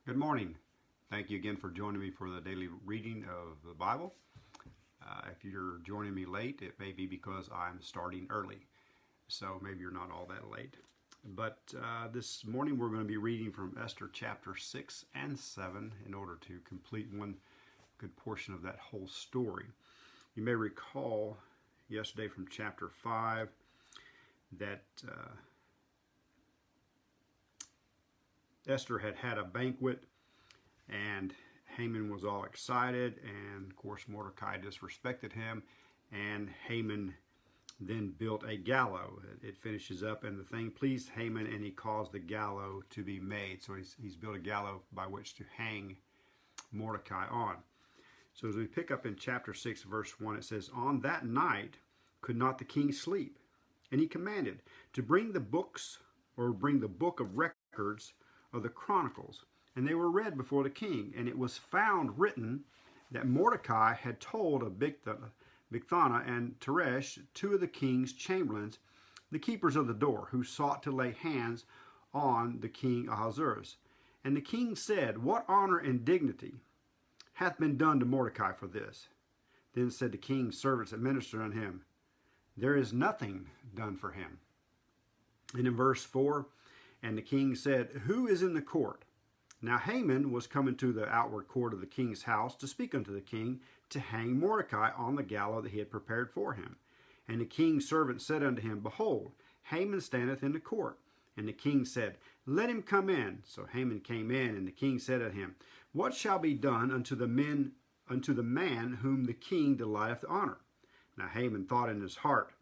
Good morning. Thank you again for joining me for the daily reading of the Bible. If you're joining me late, it may be because I'm starting early. So maybe you're not all that late. But this morning we're going to be reading from Esther chapter 6 and 7 in order to complete one good portion of that whole story. You may recall yesterday from chapter 5 that Esther had had a banquet, and Haman was all excited, and of course Mordecai disrespected him, and Haman then built a gallows. It finishes up, and the thing pleased Haman, and he caused the gallows to be made. So he's built a gallows by which to hang Mordecai on. So as we pick up in chapter 6, verse 1, it says, "On that night could not the king sleep, and he commanded to bring the book of records of the Chronicles, and they were read before the king. And it was found written that Mordecai had told of Bigthana and Teresh, two of the king's chamberlains, the keepers of the door, who sought to lay hands on the king Ahasuerus. And the king said, What honor and dignity hath been done to Mordecai for this? Then said the king's servants that ministered unto him, There is nothing done for him. And in verse 4, and the king said, Who is in the court? Now Haman was come into the outward court of the king's house to speak unto the king, to hang Mordecai on the gallows that he had prepared for him. And the king's servant said unto him, Behold, Haman standeth in the court. And the king said, Let him come in. So Haman came in, and the king said unto him, What shall be done unto the man whom the king delighteth to honor? Now Haman thought in his heart,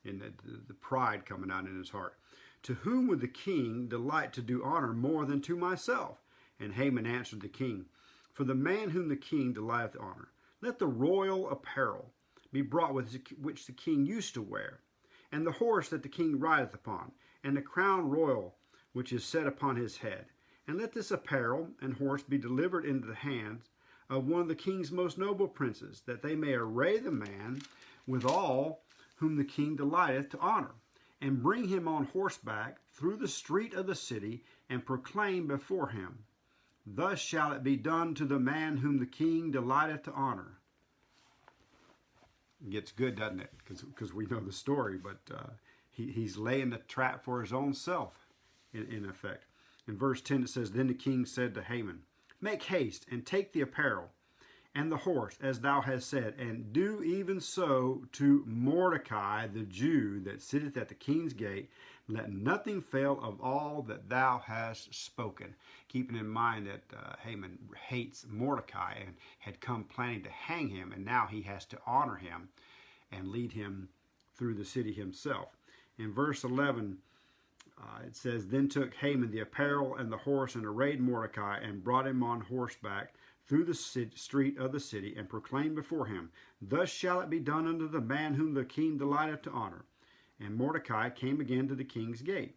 in the pride coming out in his heart, To whom would the king delight to do honor more than to myself? And Haman answered the king, For the man whom the king delighteth to honor, let the royal apparel be brought which the king used to wear, and the horse that the king rideth upon, and the crown royal which is set upon his head. And let this apparel and horse be delivered into the hands of one of the king's most noble princes, that they may array the man with all whom the king delighteth to honor, and bring him on horseback through the street of the city, and proclaim before him, Thus shall it be done to the man whom the king delighteth to honor." It gets good, doesn't it? Because we know the story, but he's laying the trap for his own self, in effect. In verse 10 it says, Then the king said to Haman, Make haste, and take the apparel and the horse, as thou hast said, and do even so to Mordecai the Jew that sitteth at the king's gate. Let nothing fail of all that thou hast spoken. Keeping in mind that Haman hates Mordecai and had come planning to hang him, and now he has to honor him and lead him through the city himself. In verse 11, it says, Then took Haman the apparel and the horse, and arrayed Mordecai, and brought him on horseback through the street of the city, and proclaimed before him, Thus shall it be done unto the man whom the king delighteth to honor. And Mordecai came again to the king's gate.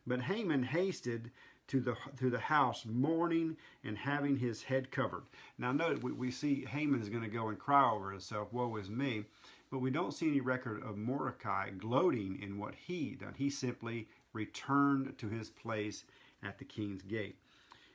But Haman hasted to the house, mourning and having his head covered. Now note, we see Haman is going to go and cry over himself, Woe is me. But we don't see any record of Mordecai gloating in what he done. He simply returned to his place at the king's gate.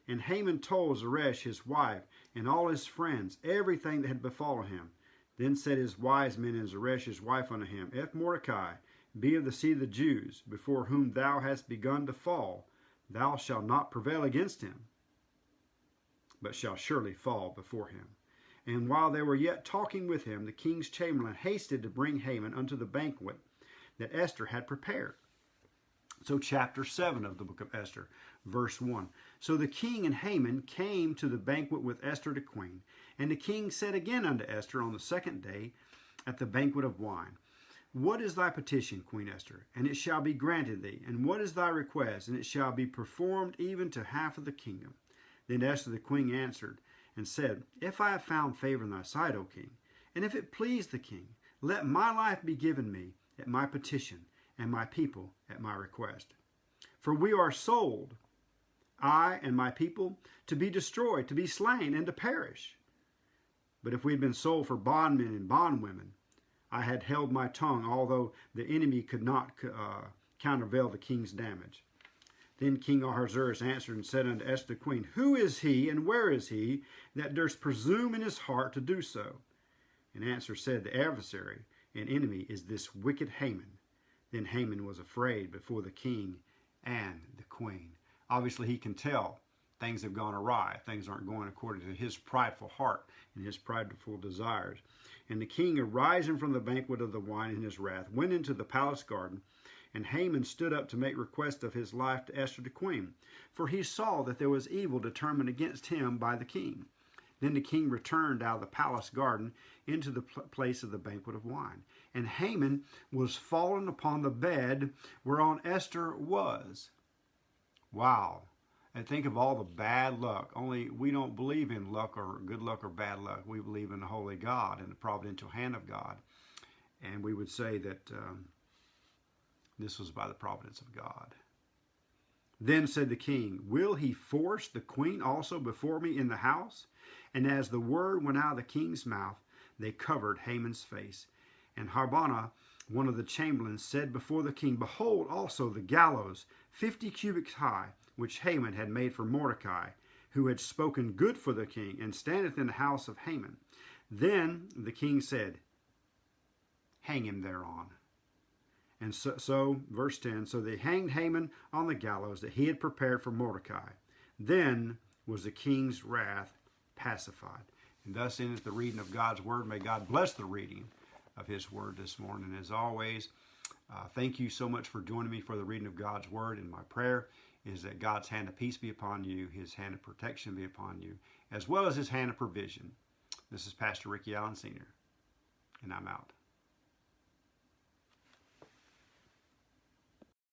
And Haman told Zeresh his wife and all his friends everything that had befallen him. Then said his wise men and Zeresh his wife unto him, If Mordecai be of the seed of the Jews, before whom thou hast begun to fall, thou shalt not prevail against him, but shalt surely fall before him. And while they were yet talking with him, the king's chamberlain hasted to bring Haman unto the banquet that Esther had prepared. So chapter 7 of the book of Esther, verse 1. So the king and Haman came to the banquet with Esther the queen. And the king said again unto Esther on the second day at the banquet of wine, What is thy petition, Queen Esther? And it shall be granted thee. And what is thy request? And it shall be performed even to half of the kingdom. Then Esther the queen answered and said, If I have found favor in thy sight, O king, and if it please the king, let my life be given me at my petition, and my people at my request. For we are sold, I and my people, to be destroyed, to be slain, and to perish. But if we had been sold for bondmen and bondwomen, I had held my tongue, although the enemy could not countervail the king's damage. Then King Ahasuerus answered and said unto Esther the queen, Who is he, and where is he, that durst presume in his heart to do so? And answer said, The adversary and enemy is this wicked Haman. Then Haman was afraid before the king and the queen. Obviously, he can tell things have gone awry. Things aren't going according to his prideful heart and his prideful desires. And the king, arising from the banquet of the wine in his wrath, went into the palace garden. And Haman stood up to make request of his life to Esther the queen, for he saw that there was evil determined against him by the king. Then the king returned out of the palace garden into the place of the banquet of wine. And Haman was fallen upon the bed whereon Esther was. Wow. And think of all the bad luck. Only we don't believe in luck or good luck or bad luck. We believe in the holy God and the providential hand of God. And we would say that this was by the providence of God. Then said the king, Will he force the queen also before me in the house? And as the word went out of the king's mouth, they covered Haman's face. And Harbonah, one of the chamberlains, said before the king, Behold also the gallows, 50 cubits high, which Haman had made for Mordecai, who had spoken good for the king, and standeth in the house of Haman. Then the king said, Hang him thereon. And so, verse 10, so they hanged Haman on the gallows that he had prepared for Mordecai. Then was the king's wrath pacified. And thus endeth the reading of God's word. May God bless the reading of his word this morning. As always, thank you so much for joining me for the reading of God's word. And my prayer is that God's hand of peace be upon you, his hand of protection be upon you, as well as his hand of provision. This is Pastor Ricky Allen Sr., and I'm out.